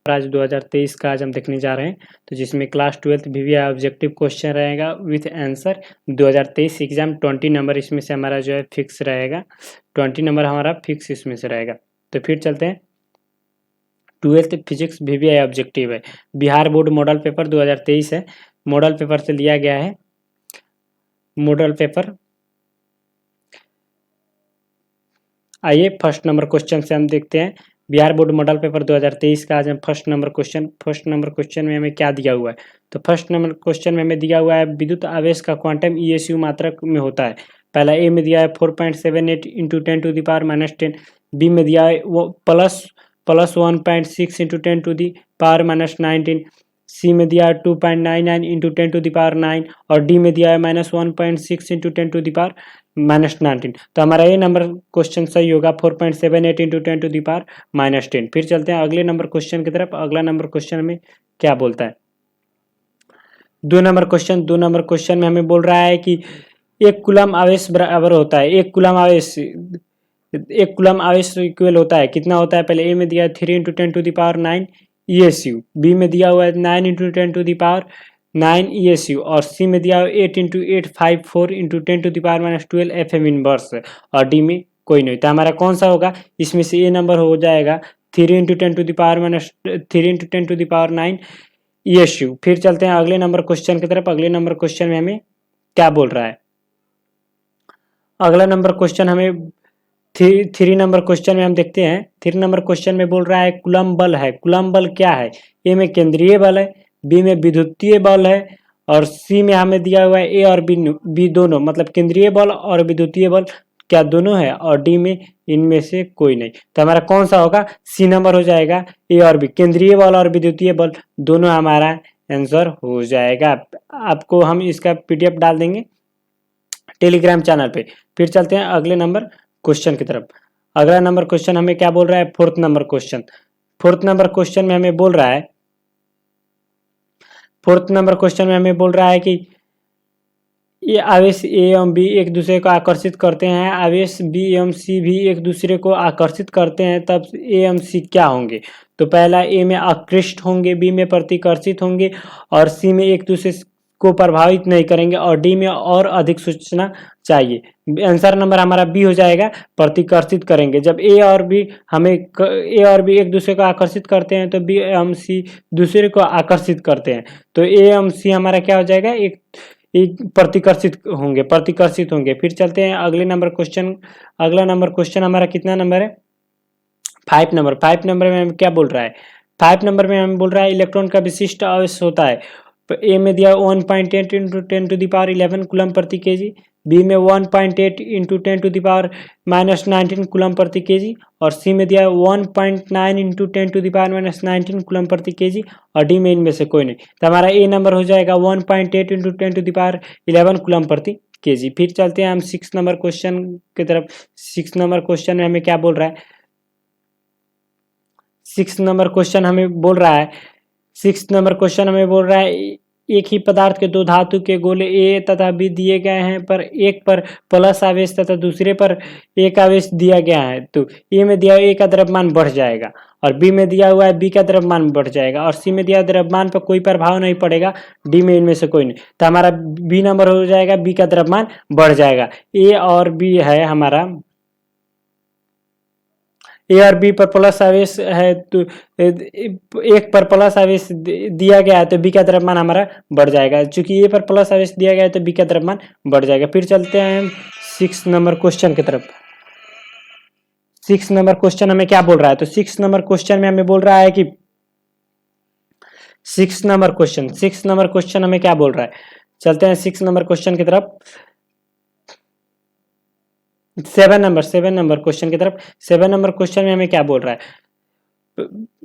आज 2023 का आज हम देखने जा रहे हैं, तो जिसमें class 12th VVI objective question रहेगा विथ आंसर 2023 एग्जाम 20 नंबर इसमें से हमारा जो है फिक्स रहेगा, 20 नंबर हमारा फिक्स इसमें से रहेगा। तो फिर चलते हैं, 12th फिजिक्स VVI ऑब्जेक्टिव है, बिहार बोर्ड मॉडल पेपर 2023 है, मॉडल पेपर से लिया गया है। मॉडल पेपर आइए फर्स्ट नंबर क्वेश्चन से हम देखते हैं। बिहार बोर्ड मॉडल पेपर 2023 का आज हम फर्स्ट नंबर क्वेश्चन में हमें क्या दिया हुआ है। तो फर्स्ट नंबर क्वेश्चन में हमें दिया हुआ है विद्युत आवेश का क्वांटम ESU मात्रक में होता है। पहला ए में दिया है 4.78 into 10 to the power -10, B में दिया है plus 1.6 into 10 to the power -19, C में दिया है 2.99 इंटू 10 टू द पावर 9 और डी में दिया है -1.6 इंटू 10 टू द पावर -19। तो हमारा ये नंबर क्वेश्चन सही होगा 4.78 इंटू 10 टू द पावर -10। फिर चलते हैं अगले नंबर क्वेश्चन की तरफ। अगला नंबर क्वेश्चन में क्या बोलता है, दो नंबर क्वेश्चन में हमें बोल रहा है कि एक कूलम आवेश बराबर होता है, एक कूलम आवेश इक्वल होता है, कितना होता है। पहले ए में दिया है 3 into 10 to the power 9 ESU, B में दिया हुआ है 9 into 10 to the power 9 ESU और सी में दिया हुआ 8 into 854 into 10 to the power -12 FM inverse और डी में कोई नहीं। तो हमारा कौन सा होगा, इसमें से ए नंबर हो जाएगा 3 into 10 to the power 9 ESU। फिर चलते हैं अगले नंबर क्वेश्चन की तरफ। अगले नंबर क्वेश्चन में हमें क्या बोल रहा है, अगला नंबर क्वेश्चन हमें 3 नंबर क्वेश्चन में हम देखते हैं। 3 नंबर क्वेश्चन में बोल रहा है कूलम बल है। कूलम बल क्या है, ए में केंद्रीय बल है, बी में विद्युतीय बल है और सी में हमें दिया हुआ है ए और बी दोनों, मतलब केंद्रीय बल और विद्युतीय बल क्या दोनों है और डी में इनमें से कोई नहीं। तो हमारा कौन सा होगा, सी नंबर हो जाएगा ए और बी, केंद्रीय बल और विद्युतीय बल दोनों हमारा आंसर हो जाएगा। आपको हम इसका PDF डाल देंगे टेलीग्राम चैनल पे। फिर चलते हैं अगले नंबर क्वेश्चन की तरफ। अगला नंबर क्वेश्चन हमें क्या बोल रहा है, फोर्थ नंबर क्वेश्चन में हमें बोल रहा है कि ये आवेश ए एवं बी एक दूसरे को आकर्षित करते हैं, आवेश बी एवं सी भी एक दूसरे को आकर्षित करते हैं, तब ए एवं सी क्या होंगे। तो पहला ए में आकृष्ट होंगे, बी में प्रतिकर्षित होंगे और सी में एक दूसरे को प्रभावित नहीं करेंगे और डी में और अधिक सूचना चाहिए। आंसर नंबर हमारा बी हो जाएगा, प्रतिकर्षित करेंगे। जब ए और बी एक दूसरे को आकर्षित करते हैं तो बी एवं सी दूसरे को आकर्षित करते हैं, तो ए एवं सी हमारा क्या हो जाएगा, एक प्रतिकर्षित होंगे। फिर चलते हैं अगले नंबर क्वेश्चन। अगला नंबर क्वेश्चन हमारा कितना नंबर है, 5 नंबर में हमें क्या बोल रहा है। 5 नंबर में हमें बोल रहा है इलेक्ट्रॉन का विशिष्ट आवेश होता है। ए में दिया 1.8 into 10 to the power 11 coulomb प्रति केजी, बी में 1.8 into 10 to the power -19 coulomb प्रति केजी और सी में दिया 1.9 into 10 to the power -19 coulomb प्रति केजी और डी में इनमें से कोई नहीं। तो हमारा ए नंबर हो जाएगा 1.8 into 10 to the power 11 coulomb प्रति केजी। फिर चलते हैं हम 6 नंबर क्वेश्चन की तरफ। 6 नंबर क्वेश्चन में हमें क्या बोल रहा है, 6 नंबर क्वेश्चन हमें बोल रहा है एक ही पदार्थ के दो धातु के गोले ए तथा बी दिए गए हैं, पर एक पर प्लस आवेश तथा दूसरे पर एक आवेश दिया गया है। तो ए में दिया ए का द्रव्यमान बढ़ जाएगा और बी में दिया हुआ है बी का द्रव्यमान बढ़ जाएगा और सी में दिया द्रव्यमान पर कोई प्रभाव नहीं पड़ेगा, डी में इनमें से कोई नहीं। तो हमारा बी नंबर हो जाएगा, बी का द्रव्यमान बढ़ जाएगा। ए और बी है हमारा, ए और बी पर प्लस आवेश है तो एक पर प्लस आवेश दिया गया है तो बी का द्रव्यमान हमारा बढ़ जाएगा। चूंकि ए पर प्लस आवेश दिया गया है तो बी का द्रव्यमान बढ़ जाएगा। फिर चलते हैं हम 6 नंबर क्वेश्चन की तरफ। 6 नंबर क्वेश्चन हमें क्या बोल रहा है, तो 6 नंबर क्वेश्चन में हमें बोल रहा है कि 6 नंबर क्वेश्चन हमें क्या बोल रहा है। चलते हैं 6 नंबर क्वेश्चन की तरफ। 7 नंबर क्वेश्चन की तरफ। 7 नंबर क्वेश्चन में हमें क्या बोल रहा है,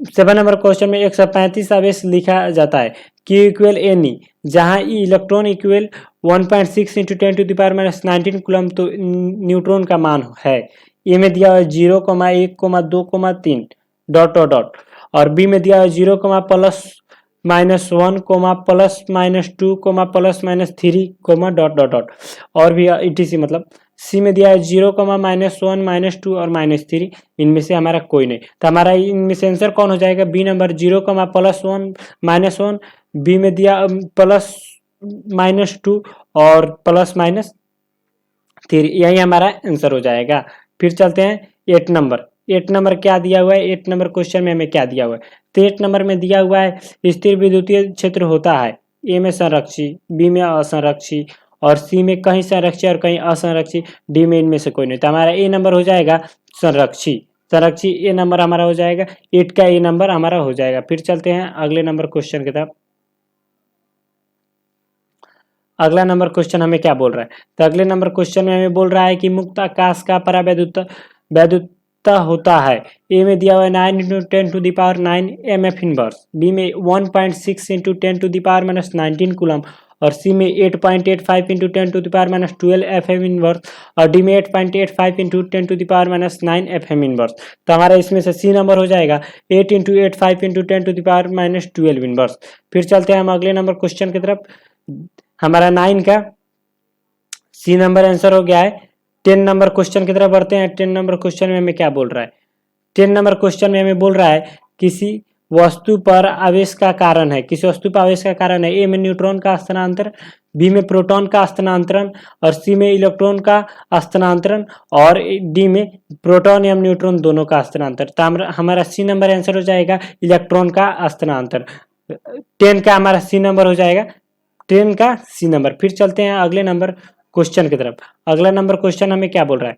7 नंबर क्वेश्चन में 135 आवेश लिखा जाता है, Q इक्वल Ni, जहां electron equal 1.6 into 10 to the power -19 coulomb तो न्यूट्रॉन का मान है। ए में दिया है 0,1, 2, 3 डॉट डॉट डॉट और बी में दिया है 0, +-1, +-2, +-3, डॉट डॉट डॉट और भी ETC मतलब सी में दिया है 0, -1, -2 और -3, इनमें से हमारा कोई नहीं। तो हमारा इनमें से आंसर कौन हो जाएगा? बी नंबर 0, +1 -1, बी में दिया +-2 और +-3, यही हमारा आंसर हो जाएगा। फिर चलते हैं 8 नंबर। 8 नंबर क्या दिया हुआ है? 8 नंबर क्वेश्चन में हमें क्या दिया हुआ है? तो 8 नंबर में दिया हुआ है स्थिर विद्युतीय क्षेत्र होता है ए में संरक्षी, बी में असंरक्षी और सी में कहीं संरक्षी और कहीं असंरक्षी, डी में इनमें से कोई नहीं। तो हमारा ए नंबर हो जाएगा संरक्षी। संरक्षी ए नंबर हमारा हो जाएगा, 8 का ए नंबर हमारा हो जाएगा। फिर चलते हैं अगले नंबर क्वेश्चन की तरफ। अगला नंबर क्वेश्चन हमें क्या बोल रहा है? तो अगले नंबर क्वेश्चन में हमें बोल रहा है कि मुक्त आकाश का परावैद्युता होता है। ए में दिया हुआ है 9 × 10⁻9 MF इनवर्स, बी में 1.6 × 10⁻−19 कूलम और सी में 8.85 × 10⁻12 FM इनवर्स और डी में 8.85 × 10⁻9 FM इनवर्स। तो हमारा इसमें से सी नंबर हो जाएगा 8 × 85 × 10⁻12 इनवर्स। फिर चलते हैं हम अगले नंबर क्वेश्चन की तरफ। हमारा 9 का सी नंबर आंसर हो गया है। 10 नंबर क्वेश्चन की तरफ बढ़ते हैं। 10 नंबर क्वेश्चन में हमें क्या बोल रहा है? 10 नंबर क्वेश्चन में हमें बोल रहा है किसी वस्तु पर आवेश का कारण है। किसी वस्तु पर आवेश का कारण है। ए में न्यूट्रॉन का स्थानांतरण, बी में प्रोटॉन का स्थानांतरण और सी में इलेक्ट्रॉन का स्थानांतरण और डी में प्रोटॉन एवं न्यूट्रॉन दोनों का स्थानांतरण। तो हमारा सी नंबर आंसर हो जाएगा इलेक्ट्रॉन का स्थानांतरण। 10 का हमारा सी नंबर हो जाएगा, 10 का सी नंबर। फिर चलते हैं अगले नंबर क्वेश्चन की तरफ। अगला नंबर क्वेश्चन हमें क्या बोल रहा है?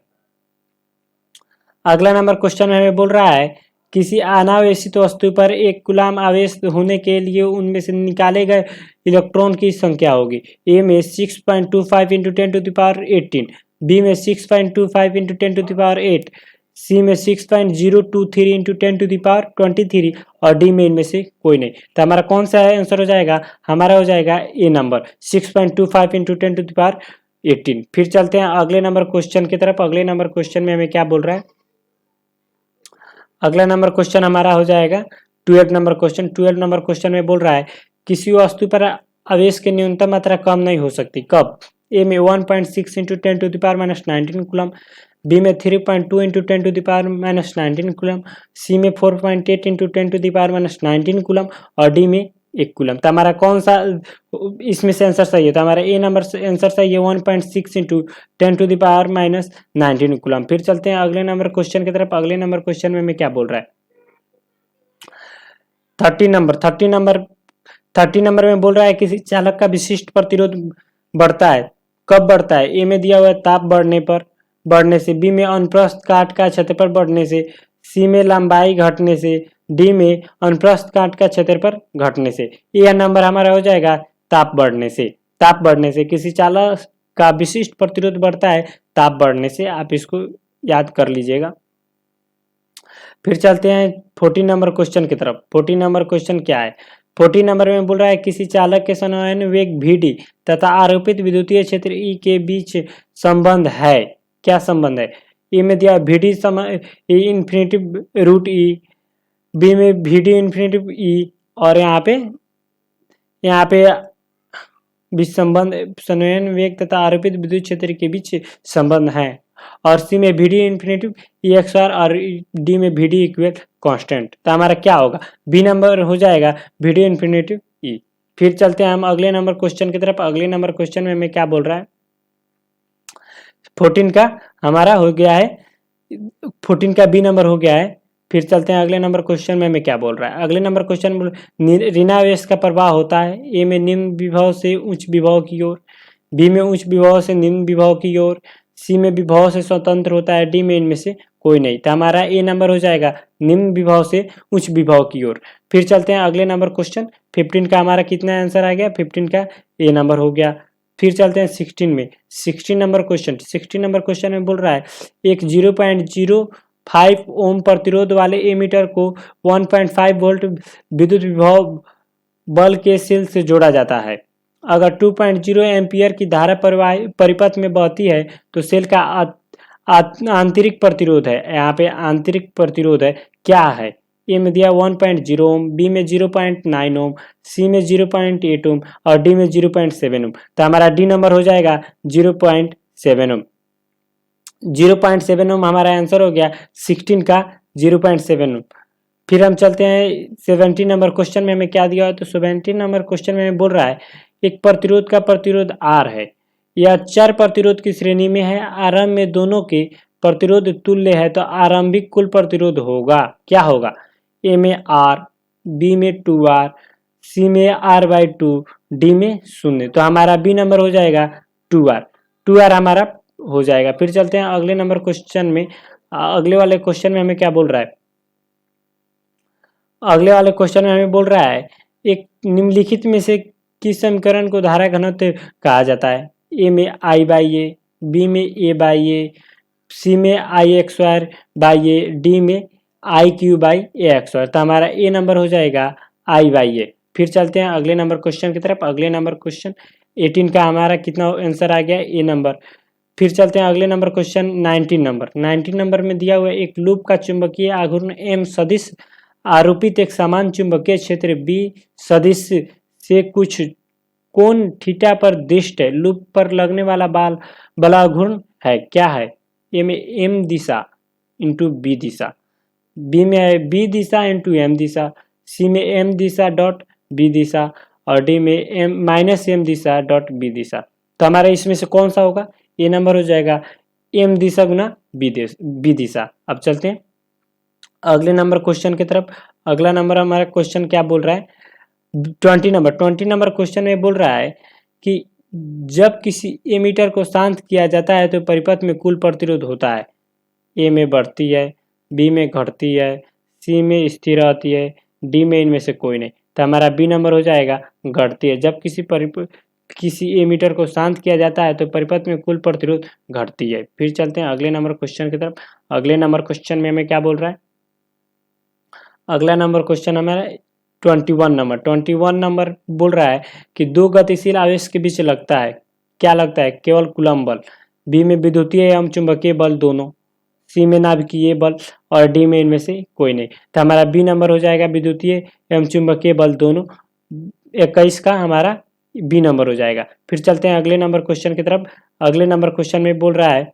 अगला नंबर क्वेश्चन हमें बोल रहा है किसी अनावेशित वस्तु पर एक कूलम आवेश होने के लिए उनमें से निकाले गए इलेक्ट्रॉन की संख्या होगी। ए में 6.25 × 10⁻18, बी में 6.25 × 10⁸, सी में 6.023 × 10⁻23 और डी में इनमें से कोई नहीं। तो हमारा कौन सा आंसर हो जाएगा? हमारा हो जाएगा ए नंबर 6.25 × 10⁻18। फिर चलते हैं अगले नंबर क्वेश्चन की तरफ। अगले नंबर क्वेश्चन में हमें क्या बोल रहा है? अगला नंबर क्वेश्चन हमारा हो जाएगा 12 नंबर क्वेश्चन। 12 नंबर क्वेश्चन में बोल रहा है किसी वस्तु पर आवेश की न्यूनतम मात्रा कम नहीं हो सकती, कब? ए में 1.6 × 10⁻19 कूलम, बी में 3.2 × 10⁻19 कूलम, सी में 4.8 × 10⁻19 कूलम और डी में 1 कूलम। तो हमारा कौन सा इसमें से आंसर सही है? तो हमारा ए नंबर आंसर सही है 1.6 × 10⁻19 कूलम। फिर चलते हैं अगले नंबर क्वेश्चन की तरफ। अगले नंबर क्वेश्चन में हमें क्या बोल रहा है? 30 नंबर में बोल रहा है किसी चालक का विशिष्ट प्रतिरोध बढ़ता है, कब बढ़ता है? ए में दिया हुआ है ताप बढ़ने से, बी में अनुप्रस्थ काट का क्षेत्रफल बढ़ने से, सी में लंबाई घटने से, डी में अनुप्रस्थ काट का क्षेत्रफल घटने से। यह नंबर हमारा हो जाएगा ताप बढ़ने से। ताप बढ़ने से किसी चालक का विशिष्ट प्रतिरोध बढ़ता है ताप बढ़ने से, आप इसको याद कर लीजिएगा। फिर चलते हैं 14 नंबर क्वेश्चन की तरफ। 14 नंबर क्वेश्चन क्या है? 14 नंबर में बोल रहा है किसी चालक के संवहन वेग vd तथा आरोपित विद्युतीय क्षेत्र E के बीच संबंध है। क्या संबंध है? ए में दिया vd infinity root E, B में vd इन्फिनिटी E और यहाँ पे बीच संबंध संवहन वेग तथा आरोपित विद्युत क्षेत्र के बीच संबंध है और सी में vd इन्फिनिटी EXR और डी में vd इक्वल कांस्टेंट। तो हमारा क्या होगा? बी नंबर हो जाएगा vd इन्फिनिटी E। फिर चलते हैं हम अगले नंबर क्वेश्चन की तरफ। अगले नंबर क्वेश्चन में हमें क्या बोल रहा है? 14 का हमारा हो गया है, 14 का बी नंबर हो गया है। फिर चलते हैं अगले नंबर क्वेश्चन में हमें क्या बोल रहा है? अगले नंबर क्वेश्चन में ऋणावेश का प्रवाह होता है। ए में निम्न विभव से उच्च विभव की ओर, बी में उच्च विभव से निम्न विभव की ओर, सी में विभव से स्वतंत्र होता है, डी में इनमें से कोई नहीं। तो हमारा ए नंबर हो जाएगा निम्न विभव से उच्च विभव की ओर। फिर चलते हैं अगले नंबर क्वेश्चन। 15 का हमारा कितना आंसर आ गया? 15 का ए नंबर हो गया। फिर चलते हैं 16 में। 16 नंबर क्वेश्चन। 16 नंबर क्वेश्चन में बोल रहा है एक 0.05 ओम प्रतिरोध वाले एमीटर को 1.5 वोल्ट विद्युत विभव बल के सेल से जोड़ा जाता है। अगर 2.0 एम्पियर की धारा परिपथ में बहती है तो सेल का आंतरिक प्रतिरोध है, यहाँ पे आंतरिक प्रतिरोध है, क्या है? ए में दिया 1.0 ओम, बी में 0.9 ओम, सी में 0.8 ओम और डी में 0.7 ओम। तो हमारा डी नंबर हो जाएगा 0.7 ओम। 0.7 ओम हमारा आंसर हो गया 16 का 0.7 ओम। फिर हम चलते हैं 17 नंबर क्वेश्चन में हमें क्या दिया है। तो 17 नंबर क्वेश्चन में हमें बोल रहा है एक प्रतिरोध का प्रतिरोध R है, यह चर प्रतिरोध की श्रेणी में है, आरंभ में दोनों के प्रतिरोध तुल्य है, तो आरंभिक कुल प्रतिरोध होगा क्या होगा? ए में R, बी में 2R, सी में R/2, डी में 0। तो हमारा बी नंबर हो जाएगा 2R, 2R हमारा हो जाएगा। फिर चलते हैं अगले नंबर क्वेश्चन में। अगले वाले क्वेश्चन में हमें क्या बोल रहा है? अगले वाले क्वेश्चन में हमें बोल रहा है एक निम्नलिखित में से किस समीकरण को धारा घनत्व कहा जाता है? ए में I/A, बी में A/A, सी में IX²/A, डी में IQ/AX²। तो हमारा ए नंबर हो जाएगा I/A। फिर चलते हैं अगले नंबर क्वेश्चन की तरफ। अगले नंबर क्वेश्चन 18 का हमारा कितना आंसर आ गया? ए नंबर। फिर चलते हैं अगले नंबर क्वेश्चन 19 नंबर में दिया हुआ एक लूप का चुंबकीय आघूर्ण M सदिश आरोपित एक समान चुंबकीय क्षेत्र B सदिश से कुछ कोण थीटा पर दिष्ट है। लूप पर लगने वाला बलाघूर्ण है क्या है? ए में M दिशा इंटू B दिशा, बी में है B दिशा इंटू M दिशा, सी में M दिशा डॉट B दिशा और डी में -M दिशा डॉट B दिशा। तो हमारा इसमें से कौन सा होगा? ये नंबर हो जाएगा M दिशा गुना B दिशा। अब चलते हैं अगले नंबर क्वेश्चन की तरफ। अगला नंबर हमारा क्वेश्चन क्या बोल रहा है? 20 नंबर क्वेश्चन में बोल रहा है कि जब किसी एमीटर को शांत किया जाता है तो परिपथ में कुल प्रतिरोध होता है। ए में बढ़ती है, बी में घटती है, सी में स्थिर रहती है, डी में इनमें से कोई नहीं। तो हमारा बी नंबर हो जाएगा घटती है। जब किसी एमीटर को शांत किया जाता है तो परिपथ में कुल प्रतिरोध घटती है। फिर चलते हैं अगले नंबर क्वेश्चन की तरफ। अगले नंबर क्वेश्चन में हमें क्या बोल रहा है? अगला नंबर क्वेश्चन हमारा 21 नंबर बोल रहा है कि दो गतिशील आवेश के बीच लगता है, क्या लगता है? केवल कूलम्ब बल। बी में विद्युतीय एवं चुंबकीय बल दोनों, सी में नाभिकीय बल और डी में इनमें से कोई नहीं। तो हमारा बी नंबर हो जाएगा विद्युतीय एवं चुंबकीय बल दोनों। 21 का हमारा बी नंबर हो जाएगा। फिर चलते हैं अगले नंबर क्वेश्चन की तरफ। अगले नंबर क्वेश्चन में बोल रहा है,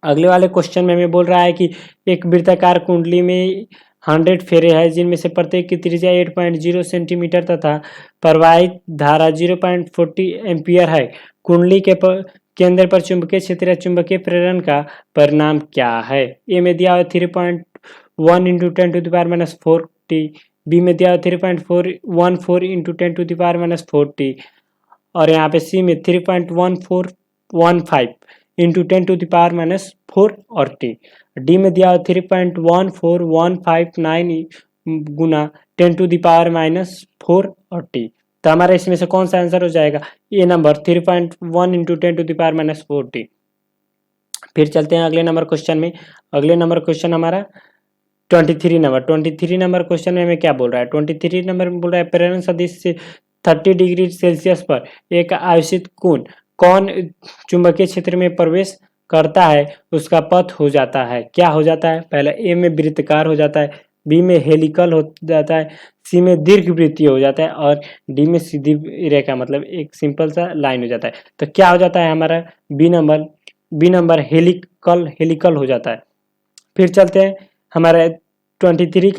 अगले वाले क्वेश्चन में हमें बोल रहा है कि एक वृत्ताकार कुंडली में 100 फेरे है जिनमें से प्रत्येक की त्रिज्या 8.0 सेंटीमीटर तथा प्रवाहित धारा 0.40 एम्पियर है। कुंडली के केंद्र पर चुंबकीय क्षेत्र या चुंबकीय प्रेरण का परिणाम क्या है? ए में दिया हुआ 3.1 इंटू 10⁻⁴ बी में दिया हुआ 3.414 इंटू 10⁻⁴ और यहाँ पे सी में 3.1415 इंटू 10⁻⁴ और टी। डी में दिया 3.14159 गुना 10⁻⁴ और टी। तो हमारा इसमें से कौन सा आंसर हो जाएगा? ये नंबर 3.1 इंटू 10⁻⁴ टी। फिर चलते हैं अगले नंबर क्वेश्चन में। अगले नंबर क्वेश्चन हमारा 23 नंबर क्वेश्चन में हमें क्या बोल रहा है? 23 नंबर में बोल रहा है प्रेरण सदिश से 30 डिग्री सेल्सियस पर एक आवेशित कौन चुंबकीय क्षेत्र में प्रवेश करता है उसका पथ हो जाता है। क्या हो जाता है? पहले ए में वृत्ताकार हो जाता है, बी में हेलिकल हो जाता है, सी में दीर्घवृत्तीय हो जाता है और डी में सीधी रेखा मतलब एक सिंपल सा लाइन हो जाता है। तो क्या हो जाता है हमारा? बी नंबर हेलिकल हो जाता है। फिर चलते हैं हमारा 23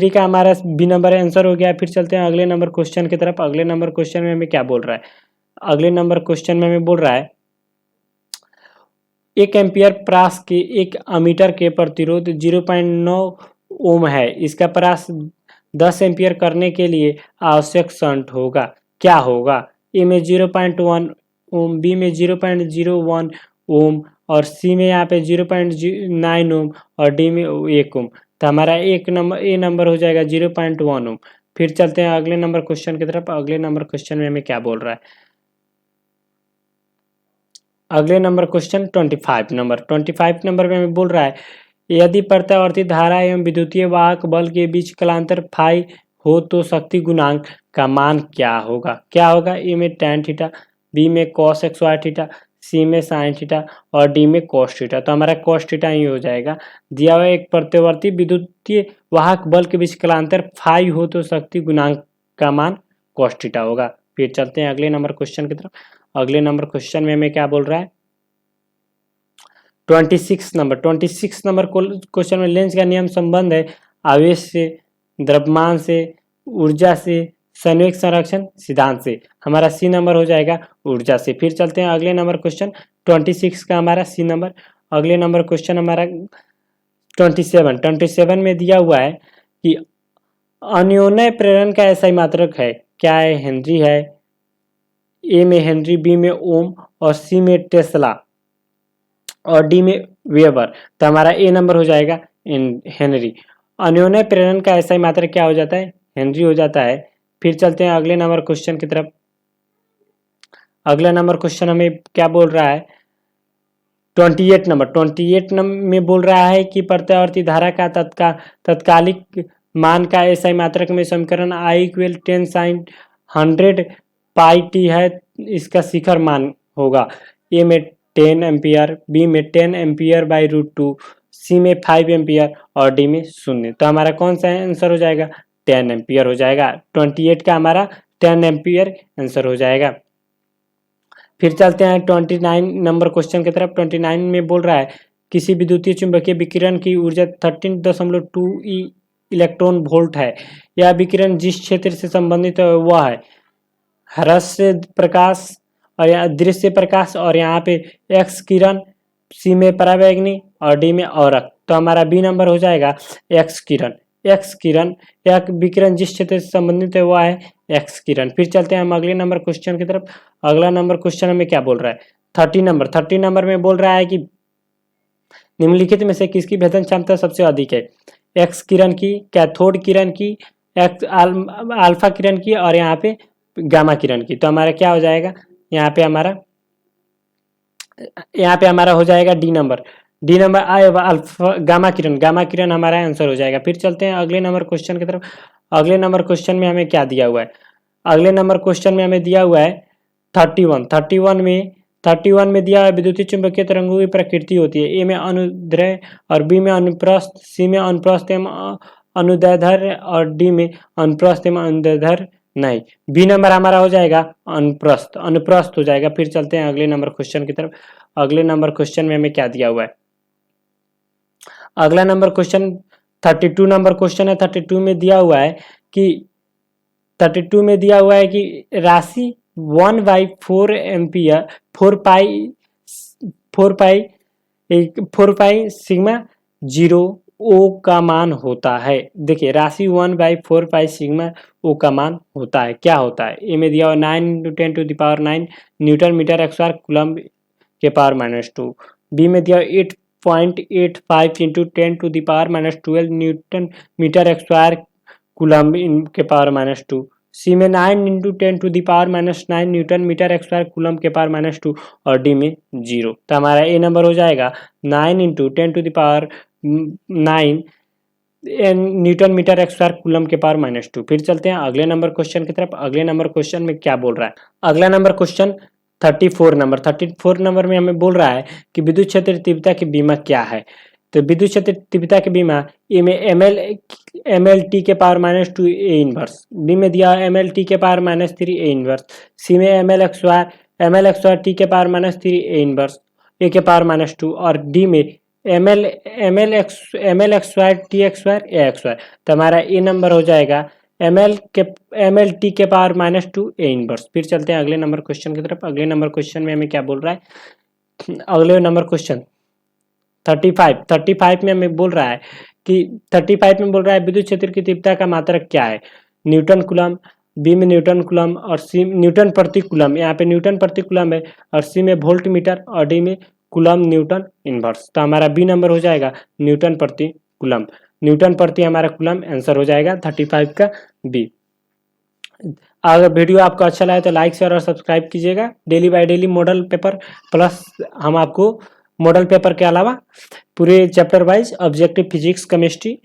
का हमारा बी नंबर आंसर हो गया। फिर चलते हैं अगले नंबर क्वेश्चन की तरफ। अगले नंबर क्वेश्चन में हमें क्या बोल रहा है? अगले नंबर क्वेश्चन में हमें बोल रहा है 1 एम्पियर प्रास के एक अमीटर के प्रतिरोध 0.9 ओम है, इसका प्रास 10 एम्पियर करने के लिए आवश्यक शंट होगा, क्या होगा? ए में 0.1 ओम, बी में 0.01 ओम और सी में यहाँ पे 0.9 ओम और डी में 1 ओम। तो हमारा ए नंबर हो जाएगा 0.1 ओम। फिर चलते हैं अगले नंबर क्वेश्चन की तरफ। अगले नंबर क्वेश्चन में हमें क्या बोल रहा है? अगले नंबर क्वेश्चन 25 नंबर में हमें बोल रहा है यदि प्रत्यावर्ती धारा एवं विद्युतीय वाहक बल के बीच कलांतर फाई हो तो शक्ति गुणांक का मान क्या होगा? ए में tan थीटा, बी में cos XY थीटा, सी में sin थीटा और डी में cos थीटा। तो हमारा cos थीटा ही हो जाएगा। दिया हुआ एक प्रत्यावर्ती विद्युतीय वाहक बल के बीच कलांतर फाई हो तो शक्ति गुणांक का मान cos थीटा होगा। फिर चलते हैं अगले नंबर क्वेश्चन की तरफ। अगले नंबर क्वेश्चन में हमें क्या बोल रहा है? 26 नंबर क्वेश्चन में लेंज का नियम संबंध है आवेश से, द्रव्यमान से, ऊर्जा से, संवेग संरक्षण सिद्धांत से। हमारा सी नंबर हो जाएगा ऊर्जा से। फिर चलते हैं अगले नंबर क्वेश्चन 26 का हमारा सी नंबर। अगले नंबर क्वेश्चन हमारा 27 में दिया हुआ है कि अन्योन्य प्रेरण का ऐसा ही मात्रक है, क्या है? हेनरी है, ए में हेनरी, बी में ओम और सी में टेस्ला और डी में वेबर। तो हमारा ए नंबर हो जाएगा हेनरी। अन्योन्य प्रेरण का ऐसा ही मात्रक क्या हो जाता है? हेनरी हो जाता है। फिर चलते हैं अगले नंबर क्वेश्चन की तरफ। अगला नंबर क्वेश्चन हमें क्या बोल रहा है? 28 नंबर में बोल रहा है कि प्रत्यावर्ती धारा का तत्कालिक मान का एसआई मात्रक में समीकरण I = 10 sin 100 पाई टी है, इसका शिखर मान होगा। ए में 10 एम्पियर, बी में 10 एम्पियर बाई √2, सी में 5 एम्पियर और डी में 0। तो हमारा कौन सा आंसर हो जाएगा? 10 एम्पियर हो जाएगा। 28 का हमारा 10 एम्पियर आंसर हो जाएगा। फिर चलते हैं 29 नंबर क्वेश्चन की तरफ। 29 में बोल रहा है किसी विद्युतीय चुंबकीय विकिरण की ऊर्जा 13.2 इलेक्ट्रॉन वोल्ट है। यह विकिरण जिस क्षेत्र से संबंधित है वह है हृदय प्रकाश और यहाँ दृश्य प्रकाश और यहाँ पे एक्स किरण, सी में परावैंगनी और डी में औरक। तो हमारा बी नंबर हो जाएगा एक्स किरण। यह विकिरण जिस क्षेत्र से संबंधित है वह है एक्स किरण। फिर चलते हैं हम अगले नंबर क्वेश्चन की तरफ। अगला नंबर क्वेश्चन हमें क्या बोल रहा है? 30 नंबर में बोल रहा है कि निम्नलिखित में से किसकी भेदन क्षमता सबसे अधिक है? एक्स किरण की, कैथोड किरण की, अल्फा किरण की और यहाँ पे गामा किरण की। तो हमारा क्या हो जाएगा? यहाँ पे हमारा हो जाएगा डी नंबर अल्फा गामा किरण हमारा आंसर हो जाएगा। फिर चलते हैं अगले नंबर क्वेश्चन की तरफ। अगले नंबर क्वेश्चन में हमें क्या दिया हुआ है? अगले नंबर क्वेश्चन में हमें दिया हुआ है 31 में दिया है विद्युतीय चुंबकीय तरंगों की प्रकृति होती है। ए में अनुदैर्ध्य और बी में अनुप्रस्थ, सी में अनुप्रस्थ एवं अनुदैर्ध्य और डी में अनुप्रस्थ एवं अनुदैर्ध्य नहीं। बी नंबर हमारा हो जाएगा अनुप्रस्थ हो जाएगा। फिर चलते हैं अगले नंबर क्वेश्चन की तरफ। अगले नंबर क्वेश्चन में हमें क्या दिया हुआ है? अगला नंबर क्वेश्चन 32 नंबर क्वेश्चन है। 32 में दिया हुआ है कि राशि 1/4 एम्पियर 4 पाई सिग्मा 0 ओ का मान होता है। देखिए राशि 1/4 पाई सिग्मा ओ का मान होता है, क्या होता है? ए में दिया हुआ 9 × 10⁹ न्यूटन मीटर एक्सवायर कूलम के पावर -2। बी में दिया 8.85 × 10⁻⁻12 न्यूटन मीटर एक्सवायर कूलम के पावर -2। सी में 9 × 10⁻⁹ न्यूटन मीटर एक्सवायर कूलम के पावर -2 और डी में 0। तो हमारा ए नंबर हो जाएगा 9 × 10⁻9 न्यूटन मीटर एक्सवायर कूलम के पावर -2। फिर चलते हैं अगले नंबर क्वेश्चन की तरफ। अगले नंबर क्वेश्चन में क्या बोल रहा है? अगला नंबर क्वेश्चन 34 नंबर में हमें बोल रहा है कि विद्युत क्षेत्र तीव्रता की बीमा क्या है? तो विद्युत क्षेत्र तीव्रता की बीमा ए में ml/t के पावर -2 A इनवर्स, बी में दिया ml/t के पावर -3 A इनवर्स, सी में ml/t के पावर -3 A इनवर्स A के पावर -2 और डी में ml/t² A²। तो हमारा ए नंबर हो जाएगा ml/t के पावर -2 A इनवर्स। फिर चलते हैं अगले नंबर क्वेश्चन की तरफ। अगले नंबर क्वेश्चन में हमें क्या बोल रहा है? अगले नंबर क्वेश्चन 35 में हमें बोल रहा है विद्युत क्षेत्र की तीव्रता का मात्रक क्या है? न्यूटन कूलम, बी में न्यूटन कूलम और सी न्यूटन प्रति कूलम, यहाँ पे न्यूटन प्रति कूलम है और सी में वोल्ट मीटर और डी में कूलम न्यूटन इनवर्स। तो हमारा बी नंबर हो जाएगा न्यूटन प्रति कूलम। न्यूटन प्रति हमारा कूलम आंसर हो जाएगा 35 का बी। अगर वीडियो आपको अच्छा लगे तो लाइक शेयर और सब्सक्राइब कीजिएगा। Daily by daily model paper plus हम आपको मॉडल पेपर के अलावा पूरे chapter wise objective physics, chemistry